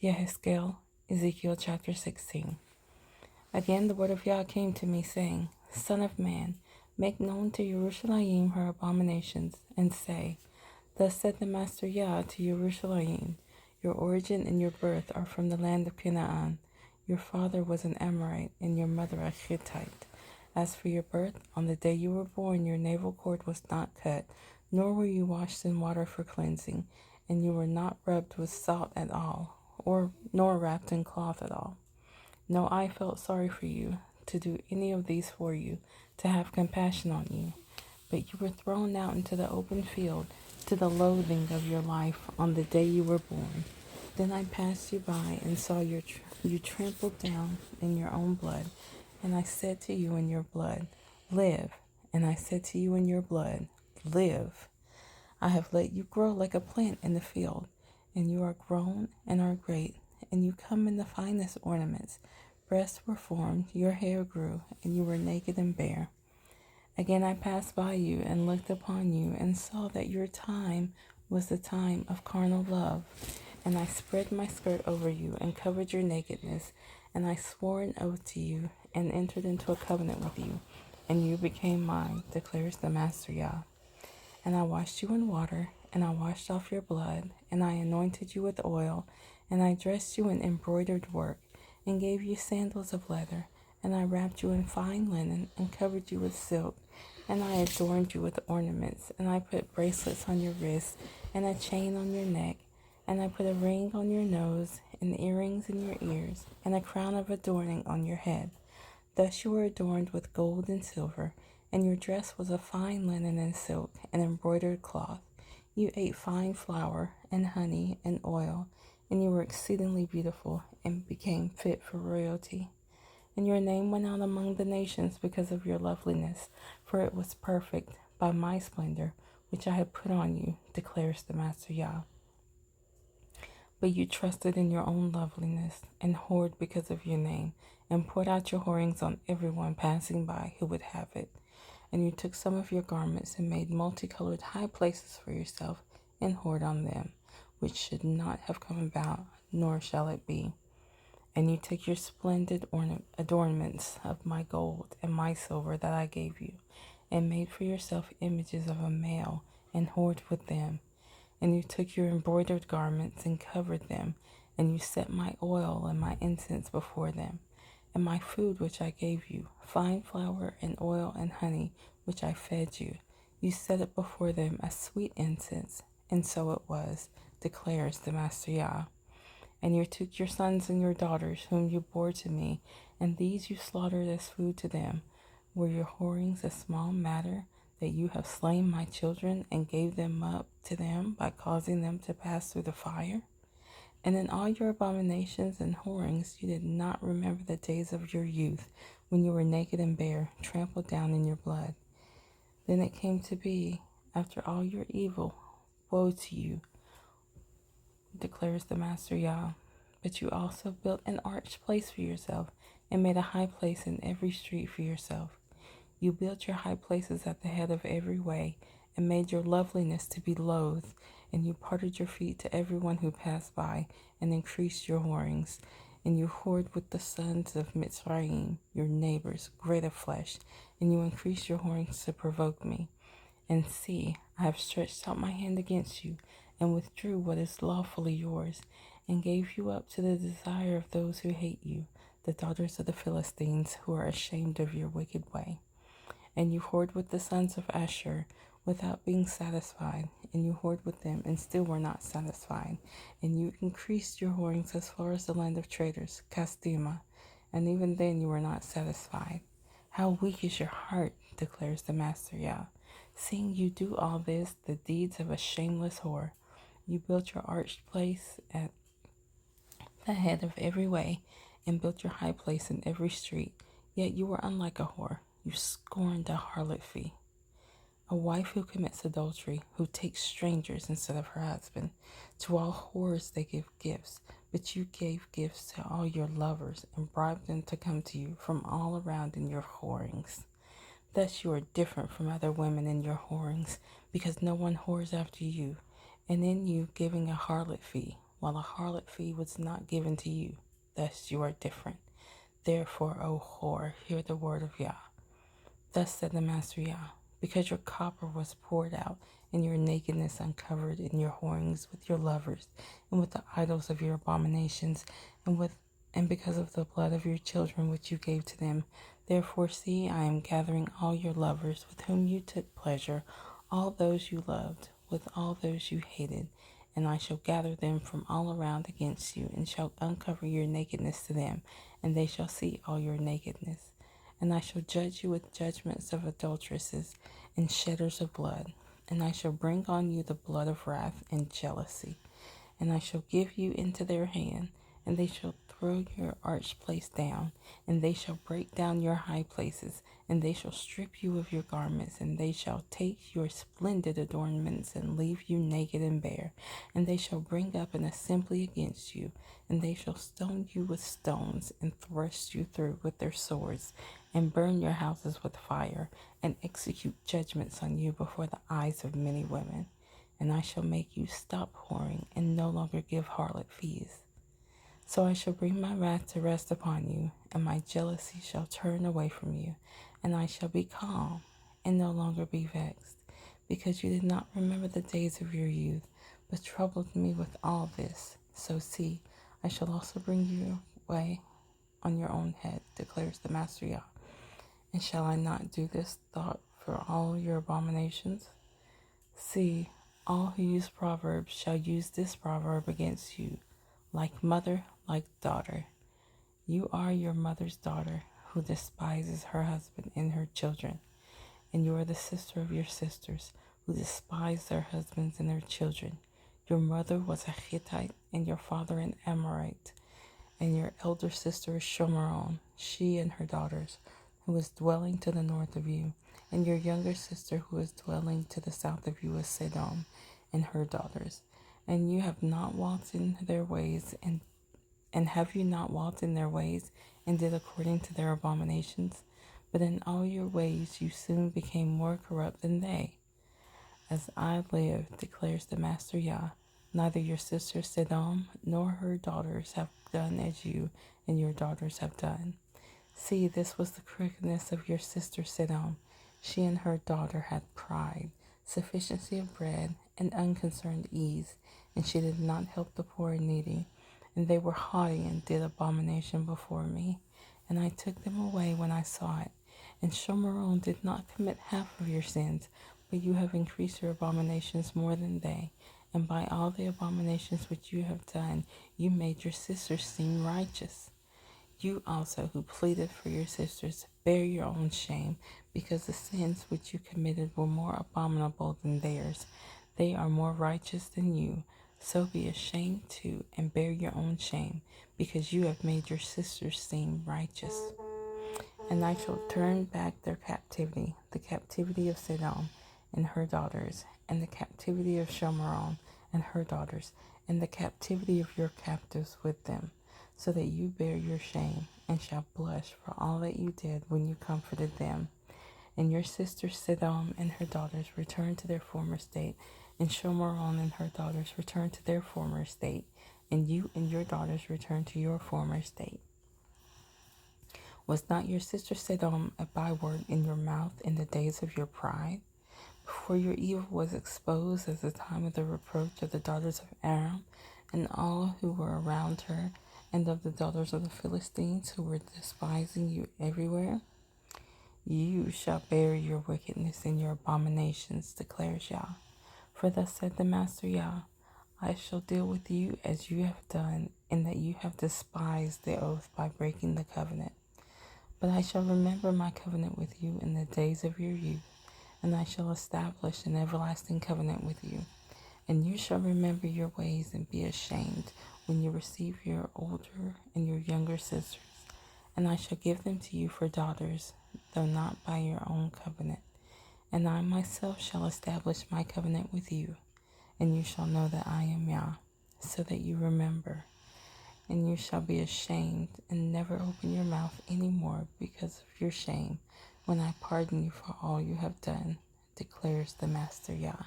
Yehezqeel, Ezekiel chapter 16. Again the word of Yah came to me, saying, Son of man, make known to Jerusalem her abominations, and say, Thus said the Master Yah to Jerusalem, Your origin and your birth are from the land of Canaan. Your father was an Amorite, and your mother a Hittite. As for your birth, on the day you were born, your navel cord was not cut, nor were you washed in water for cleansing, and you were not rubbed with salt at all, nor wrapped in cloth at all. No, I felt sorry for you, to do any of these for you, to have compassion on you. But you were thrown out into the open field, to the loathing of your life on the day you were born. Then I passed you by and saw you trampled down in your own blood. And I said to you in your blood, Live. And I said to you in your blood, Live. I have let you grow like a plant in the field, and you are grown and are great, and you come in the finest ornaments. Breasts were formed, your hair grew, and you were naked and bare. Again I passed by you and looked upon you, and saw that your time was the time of carnal love. And I spread my skirt over you and covered your nakedness, and I swore an oath to you and entered into a covenant with you, and you became mine, declares the Master Yah. And I washed you in water, and I washed off your blood, and I anointed you with oil, and I dressed you in embroidered work, and gave you sandals of leather, and I wrapped you in fine linen, and covered you with silk, and I adorned you with ornaments, and I put bracelets on your wrists, and a chain on your neck, and I put a ring on your nose, and earrings in your ears, and a crown of adorning on your head. Thus you were adorned with gold and silver, and your dress was of fine linen and silk and embroidered cloth. You ate fine flour and honey and oil, and you were exceedingly beautiful and became fit for royalty. And your name went out among the nations because of your loveliness, for it was perfect by my splendor, which I had put on you, declares the Master Yah. But you trusted in your own loveliness and whored because of your name, and poured out your whorings on everyone passing by who would have it. And you took some of your garments and made multicolored high places for yourself, and whored on them, which should not have come about, nor shall it be. And you took your splendid adornments of my gold and my silver that I gave you, and made for yourself images of a male, and whored with them. And you took your embroidered garments and covered them, and you set my oil and my incense before them. And my food which I gave you, fine flour and oil and honey, which I fed you, you set it before them as sweet incense, and so it was, declares the Master Yah. And you took your sons and your daughters, whom you bore to me, and these you slaughtered as food to them. Were your whorings a small matter, that you have slain my children and gave them up to them by causing them to pass through the fire? And in all your abominations and whorings you did not remember the days of your youth, when you were naked and bare, trampled down in your blood. Then it came to be, after all your evil, woe to you, declares the Master Yah. But you also built an arched place for yourself, and made a high place in every street for yourself. You built your high places at the head of every way, and made your loveliness to be loathed, and you parted your feet to everyone who passed by, and increased your whorings. And you whored with the sons of Mitzrayim, your neighbors, great of flesh, and you increased your whorings to provoke me. And see, I have stretched out my hand against you, and withdrew what is lawfully yours, and gave you up to the desire of those who hate you, the daughters of the Philistines, who are ashamed of your wicked way. And you whored with the sons of Asher, without being satisfied, and you whored with them, and still were not satisfied. And you increased your whorings as far as the land of traders, Castema, and even then you were not satisfied. How weak is your heart, declares the Master Yah. Seeing you do all this, the deeds of a shameless whore. You built your arched place at the head of every way, and built your high place in every street. Yet you were unlike a whore. You scorned a harlot fee. A wife who commits adultery, who takes strangers instead of her husband. To all whores they give gifts, but you gave gifts to all your lovers, and bribed them to come to you from all around in your whorings. Thus you are different from other women in your whorings, because no one whores after you, and in you giving a harlot fee, while a harlot fee was not given to you. Thus you are different. Therefore, O whore, hear the word of Yah. Thus said the Master Yah, because your copper was poured out, and your nakedness uncovered in your whorings with your lovers, and with the idols of your abominations, and because of the blood of your children which you gave to them. Therefore, see, I am gathering all your lovers with whom you took pleasure, all those you loved, with all those you hated, and I shall gather them from all around against you, and shall uncover your nakedness to them, and they shall see all your nakedness. And I shall judge you with judgments of adulteresses and shedders of blood. And I shall bring on you the blood of wrath and jealousy. And I shall give you into their hand, and they shall throw your arched place down, and they shall break down your high places, and they shall strip you of your garments, and they shall take your splendid adornments, and leave you naked and bare. And they shall bring up an assembly against you, and they shall stone you with stones, and thrust you through with their swords, and burn your houses with fire, and execute judgments on you before the eyes of many women. And I shall make you stop whoring, and no longer give harlot fees. So I shall bring my wrath to rest upon you, and my jealousy shall turn away from you, and I shall be calm, and no longer be vexed, because you did not remember the days of your youth, but troubled me with all this. So see, I shall also bring you away on your own head, declares the Master Yah. And shall I not do this thought for all your abominations? See, all who use proverbs shall use this proverb against you, like mother, like daughter. You are your mother's daughter, who despises her husband and her children. And you are the sister of your sisters, who despise their husbands and their children. Your mother was a Hittite, and your father an Amorite. And your elder sister is Shomeron, she and her daughters, who is dwelling to the north of you. And your younger sister, who is dwelling to the south of you, is Sodom, and her daughters. And you have not walked in their ways, and have you not walked in their ways, and did according to their abominations? But in all your ways you soon became more corrupt than they. As I live, declares the Master Yah, neither your sister Sodom nor her daughters have done as you and your daughters have done. See, this was the crookedness of your sister Sodom. She and her daughter had pride, sufficiency of bread, and unconcerned ease, and she did not help the poor and needy. And they were haughty and did abomination before me. And I took them away when I saw it. And Shomeron did not commit half of your sins, but you have increased your abominations more than they. And by all the abominations which you have done, you made your sisters seem righteous. You also, who pleaded for your sisters, bear your own shame, because the sins which you committed were more abominable than theirs. They are more righteous than you. So be ashamed too, and bear your own shame, because you have made your sisters seem righteous. And I shall turn back their captivity, the captivity of Sodom and her daughters, and the captivity of Shomeron and her daughters, and the captivity of your captives with them, so that you bear your shame, and shall blush for all that you did when you comforted them. And your sister Sodom and her daughters return to their former state, and Shomeron and her daughters return to their former state, and you and your daughters return to your former state. Was not your sister Sodom a byword in your mouth in the days of your pride? Before your evil was exposed as the time of the reproach of the daughters of Aram, and all who were around her, and of the daughters of the Philistines who were despising you everywhere? You shall bear your wickedness and your abominations, declares Yah. For thus said the Master Yah, I shall deal with you as you have done, in that you have despised the oath by breaking the covenant. But I shall remember my covenant with you in the days of your youth, and I shall establish an everlasting covenant with you. And you shall remember your ways and be ashamed when you receive your older and your younger sisters. And I shall give them to you for daughters, though not by your own covenant. And I myself shall establish my covenant with you, and you shall know that I am Yah, so that you remember. And you shall be ashamed, and never open your mouth any more because of your shame, when I pardon you for all you have done, declares the Master Yah.